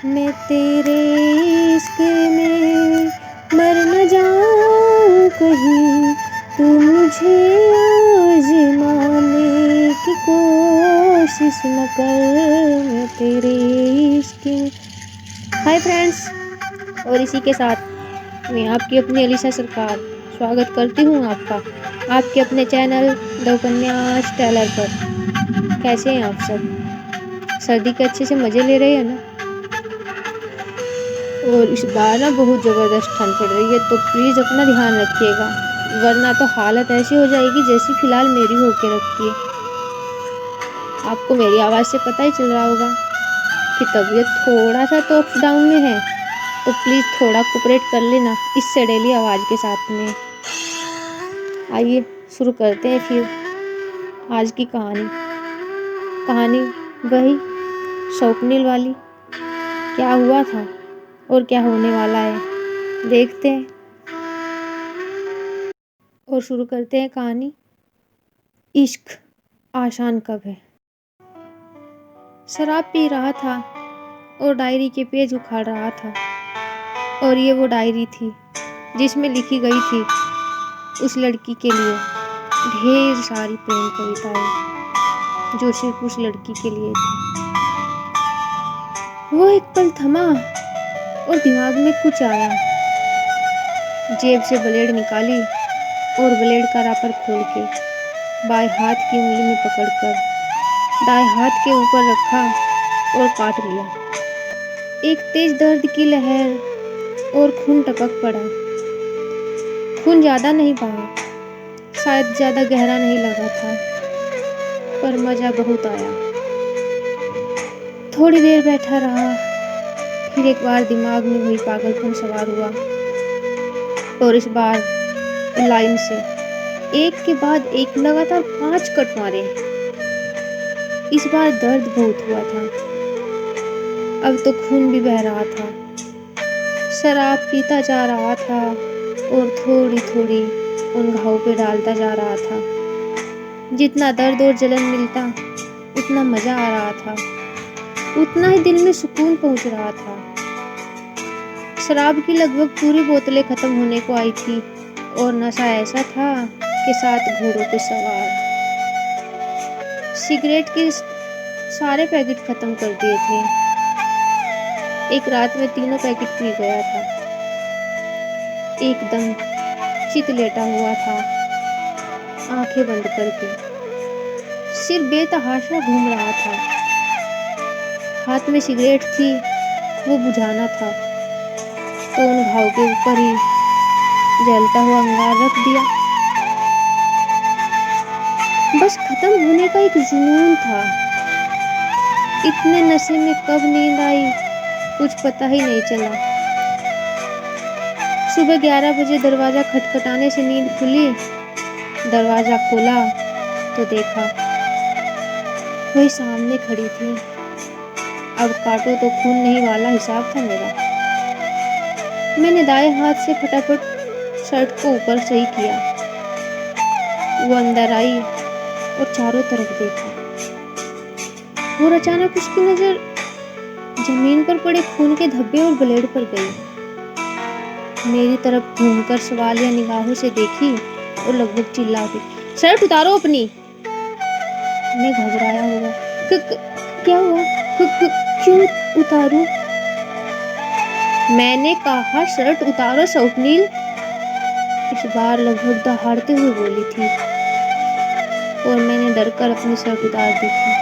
मैं तेरे इश्क में मर न जाऊं कहीं, तू मुझे आज़माने की कोशिश न कर। मैं तेरे इश्क में। हाय फ्रेंड्स, और इसी के साथ मैं आपकी अपनी अलीशा सरकार स्वागत करती हूँ आपका आपके अपने चैनल द उपन्यास टेलर पर। कैसे हैं आप सब? सर्दी के अच्छे से मज़े ले रहे हैं ना? और इस बार ना बहुत ज़बरदस्त ठंड पड़ रही है, तो प्लीज़ अपना ध्यान रखिएगा, वरना तो हालत ऐसी हो जाएगी जैसी फ़िलहाल मेरी होके रखी है। आपको मेरी आवाज़ से पता ही चल रहा होगा कि तबीयत थोड़ा सा तो अप्स डाउन में है, तो प्लीज़ थोड़ा कोऑपरेट कर लेना इस सडेली आवाज़ के साथ में। आइए शुरू करते हैं फिर आज की कहानी वही स्वप्निल वाली। क्या हुआ था और क्या होने वाला है, देखते हैं और शुरू करते हैं कहानी। इश्क आसान कब है। शराब पी रहा था और डायरी के पेज उखाड़ रहा था, और ये वो डायरी थी जिसमें लिखी गई थी उस लड़की के लिए ढेर सारी प्रेम कविताएं जो सिर्फ उस लड़की के लिए थी। वो एक पल थमा और दिमाग में कुछ आया। जेब से ब्लेड निकाली और ब्लेड का रापर खोल के बाएं हाथ की उंगली में पकड़कर दाएं हाथ के ऊपर रखा और काट लिया। एक तेज दर्द की लहर और खून टपक पड़ा। खून ज्यादा नहीं बहा, शायद ज्यादा गहरा नहीं लगा था, पर मजा बहुत आया। थोड़ी देर बैठा रहा, फिर एक बार दिमाग में वही पागलपन सवार हुआ, और इस बार लाइन से एक के बाद एक लगातार 5 कट मारे। इस बार दर्द बहुत हुआ था, अब तो खून भी बह रहा था। शराब पीता जा रहा था और थोड़ी थोड़ी उन घावों पे डालता जा रहा था। जितना दर्द और जलन मिलता उतना मजा आ रहा था, उतना ही दिल में सुकून पहुंच रहा था। शराब की लगभग पूरी बोतलें खत्म होने को आई थी, और नशा ऐसा था कि 7 घोड़ों पे सवार। सिगरेट के सारे पैकेट खत्म कर दिए थे। एक रात में 3 पैकेट पी गया था। एकदम चित लेटा हुआ था, आंखें बंद करके। सिर बेतहाशा घूम रहा था। हाथ में सिगरेट थी, वो बुझाना था, तो उन घाव के ऊपर ही जलता हुआ अंगार रख दिया। बस खत्म होने का एक जुनून था। इतने नशे में कब नींद आई कुछ पता ही नहीं चला। सुबह 11 बजे दरवाजा खटखटाने से नींद खुली। दरवाजा खोला तो देखा वही सामने खड़ी थी। अब काटो तो खून नहीं वाला हिसाब था मेरा। मैंने दाएं हाथ से फटाफट शर्ट को ऊपर सही किया। वो अंदर आई और चारों तरफ देखा, और अचानक उसकी नजर जमीन पर पड़े खून के धब्बे और ब्लेड पर गई। मेरी तरफ घूमकर सवालिया निगाहों से देखी और लगभग चिल्ला उठी, शर्ट उतारो अपनी। मैं घबराया हुआ, क्या हुआ? क्यों उतारूं? मैंने कहा शर्ट उतारो स्वप्निल। इस बार लगभग दहाड़ते हुए बोली थी, और मैंने डरकर अपनी शर्ट उतार दी थी।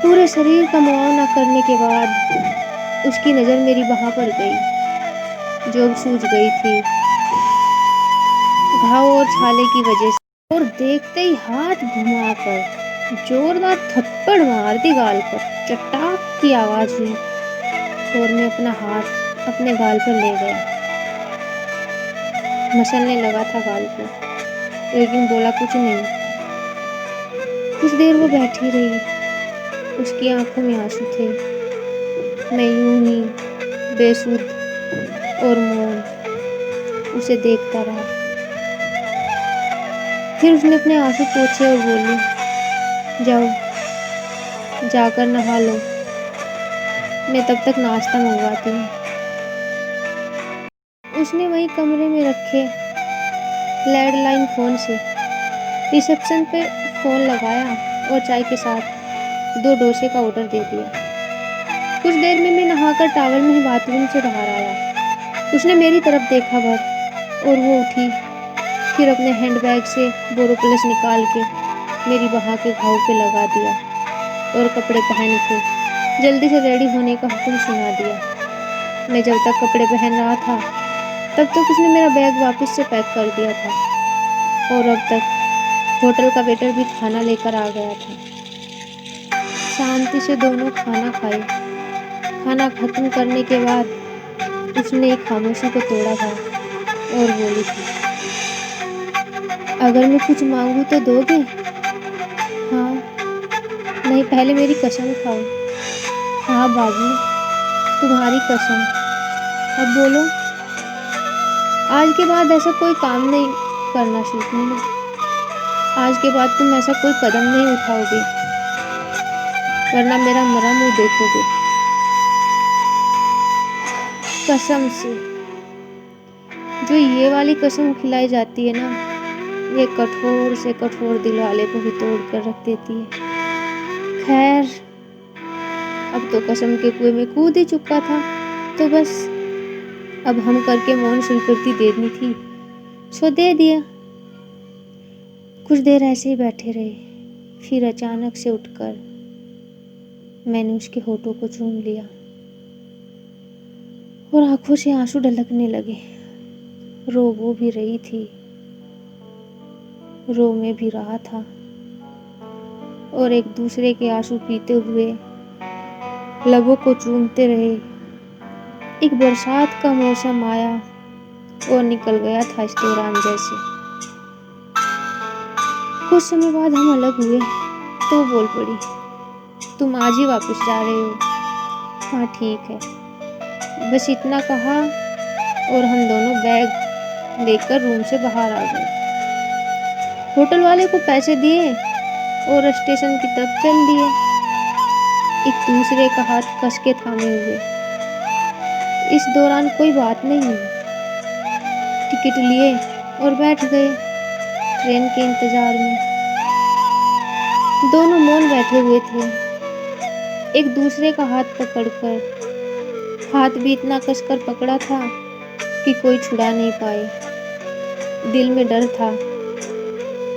पूरे शरीर का मुआयना करने के बाद उसकी नज़र मेरी बाह पर गई, जो अब सूज गई थी घाव और छाले की वजह से। और देखते ही हाथ घुमाकर जोरदार थप्पड़ मार दी गाल पर। चटाक की आवाज हुई और मैं अपना हाथ अपने गाल पर ले गया। मसलने लगा था गाल को, लेकिन बोला कुछ नहीं। कुछ देर वो बैठी रही, उसकी आंखों में आंसू थे। मैं यूं ही बेसुध और मौन उसे देखता रहा। फिर उसने अपने आंसू पोंछे और बोली, जाओ जाकर नहा लो। मैं तब तक नाश्ता मंगवाती हूँ। उसने वही कमरे में रखे लैंडलाइन फ़ोन से रिसेप्शन पे फ़ोन लगाया और चाय के साथ 2 डोसे का ऑर्डर दे दिया। कुछ देर में मैं नहाकर टॉवल में ही बाथरूम से बाहर आया। उसने मेरी तरफ देखा भर और वो उठी, फिर अपने हैंडबैग से बोरोप्लस निकाल के मेरी बाह के घाव पे लगा दिया और कपड़े पहन के जल्दी से रेडी होने का हुक्म सुना दिया। मैं जब तक कपड़े पहन रहा था तब तक उसने मेरा बैग वापस से पैक कर दिया था और अब तक होटल का वेटर भी खाना लेकर आ गया था। शांति से दोनों खाना खाए। खाना खत्म करने के बाद उसने एक खामोशी को तोड़ा था और बोली थी, अगर मैं कुछ मांगूं तो दोगे? हाँ। नहीं, पहले मेरी कसम खाओ। हाँ बाबू, तुम्हारी कसम। अब बोलो। आज के बाद ऐसा कोई काम नहीं करना सीखनी है। आज के बाद तुम ऐसा कोई कदम नहीं उठाओगे, वरना मेरा मरा मुंह देखोगे। कसम से। जो ये वाली कसम खिलाई जाती है ना, ये कठोर से कठोर दिल वाले को भी तोड़ कर रख देती है। खैर, अब तो कसम के कुएं में कूद ही चुका था, तो बस अब हम करके मौन स्वीकृति देनी थी, सो दे दिया। कुछ देर ऐसे ही बैठे रहे, फिर अचानक से उठकर मैंने उसके होठों को चूम लिया और आंखों से आंसू ढलकने लगे। रो वो भी रही थी, रो में भी रहा था और एक दूसरे के आंसू पीते हुए लबों को चूमते रहे। एक बरसात का मौसम आया और निकल गया था इस दौरान जैसे। कुछ समय बाद हम अलग हुए तो बोल पड़ी, तुम आज ही वापस जा रहे हो? हाँ ठीक है। बस इतना कहा और हम दोनों बैग लेकर रूम से बाहर आ गए। होटल वाले को पैसे दिए और स्टेशन की तरफ चल दिए, एक दूसरे का हाथ कस के थामे हुए। इस दौरान कोई बात नहीं हुई। टिकट लिए और बैठ गए ट्रेन के इंतजार में। दोनों मौन बैठे हुए थे, एक दूसरे का हाथ पकड़कर। हाथ भी इतना कसकर पकड़ा था कि कोई छुड़ा नहीं पाए। दिल में डर था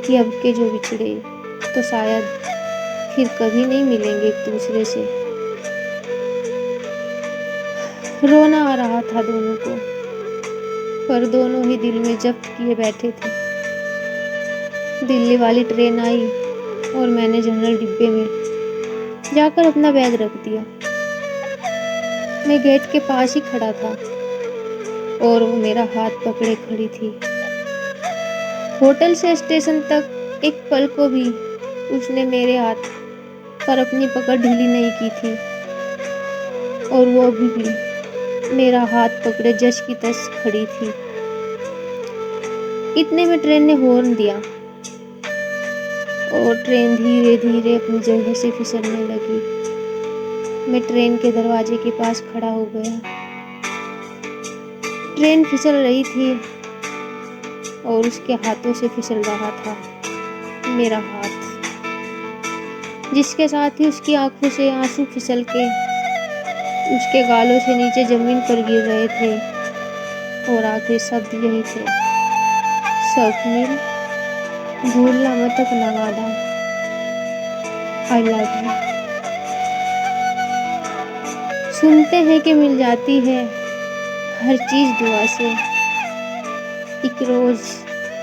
कि अब के जो बिछड़े तो शायद फिर कभी नहीं मिलेंगे एक दूसरे से। रोना आ रहा था दोनों को, पर दोनों ही दिल में जब्त किए बैठे थे। दिल्ली वाली ट्रेन आई और मैंने जनरल डिब्बे में जाकर अपना बैग रख दिया। मैं गेट के पास ही खड़ा था और वो मेरा हाथ पकड़े खड़ी थी। होटल से स्टेशन तक एक पल को भी उसने मेरे हाथ पर अपनी पकड़ ढीली नहीं की थी और वो अभी भी मेरा हाथ पकड़े जश की तश खड़ी थी। इतने में ट्रेन ने हॉर्न दिया और ट्रेन धीरे धीरे अपनी जगह से फिसलने लगी। मैं ट्रेन के दरवाजे के पास खड़ा हो गया। ट्रेन फिसल रही थी और उसके हाथों से फिसल रहा था मेरा हाथ, जिसके साथ ही उसकी आंखों से आंसू फिसल के उसके गालों से नीचे जमीन पर गिर रहे थे और आखिरी शब्द यही थे, स्वप्निल भूलना मत अपना वादा, आई लव यू। सुनते हैं कि मिल जाती है हर चीज दुआ से, एक रोज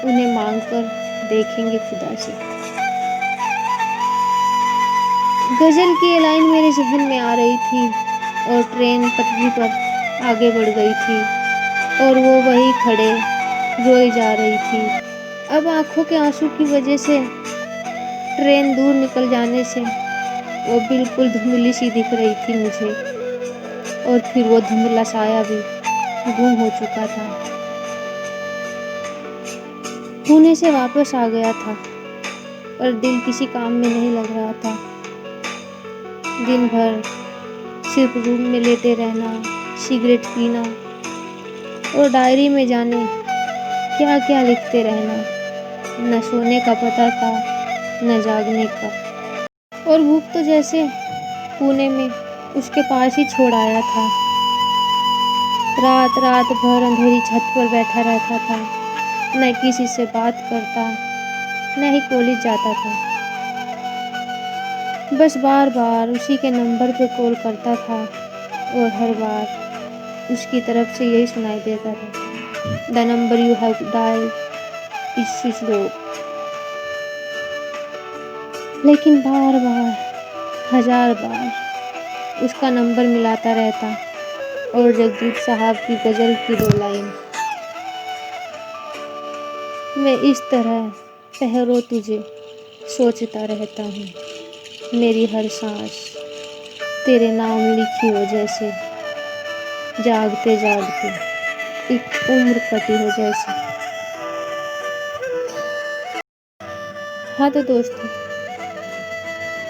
उन्हें मांगकर देखेंगे खुदा से। गजल की ये लाइन मेरे जहन में आ रही थी और ट्रेन पटरी पर आगे बढ़ गई थी और वो वही खड़े रोई जा रही थी। अब आंखों के आंसू की वजह से ट्रेन दूर निकल जाने से वो बिल्कुल धुंधली सी दिख रही थी मुझे और फिर वो धुंधला साया भी गुम हो चुका था। पुणे से वापस आ गया था पर दिल किसी काम में नहीं लग रहा था। दिन भर सिर्फ रूम में लेटे रहना, सिगरेट पीना और डायरी में जाने क्या क्या लिखते रहना। न सोने का पता था न जागने का। और भूख तो जैसे पुणे में उसके पास ही छोड़ आया था। रात रात भर अंधेरी छत पर बैठा रहता था, न किसी से बात करता न ही कॉलेज जाता था। बस बार बार उसी के नंबर पे कॉल करता था और हर बार उसकी तरफ से यही सुनाई देता था, the number you have dialled is switched off. लेकिन बार बार, हजार बार उसका नंबर मिलाता रहता और जगजीत साहब की गजल की 2 लाइन, मैं इस तरह ठहरो तुझे सोचता रहता हूँ, मेरी हर सांस तेरे नाम लिखी हो जैसे, जागते जागते एक उम्र कटी हो जैसे। हाँ तो दोस्तों,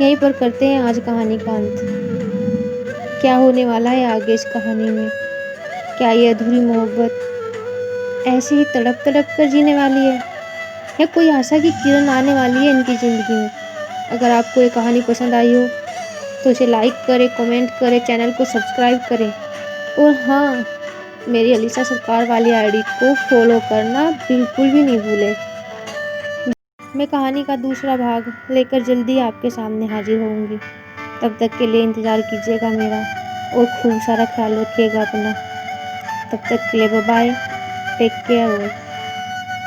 यहीं पर करते हैं आज कहानी का अंत। क्या होने वाला है आगे इस कहानी में? क्या ये अधूरी मोहब्बत ऐसे ही तड़प तड़प कर जीने वाली है या कोई आशा की किरण आने वाली है इनकी ज़िंदगी में? अगर आपको ये कहानी पसंद आई हो तो इसे लाइक करें, कमेंट करें, चैनल को सब्सक्राइब करें और हाँ, मेरी अलीशा सरकार वाली आईडी को फॉलो करना बिल्कुल भी नहीं भूलें। मैं कहानी का दूसरा भाग लेकर जल्दी आपके सामने हाजिर होंगी। तब तक के लिए इंतज़ार कीजिएगा मेरा और खूब सारा ख्याल रखिएगा अपना। तब तक के लिए बाय बाय, टेक केयर।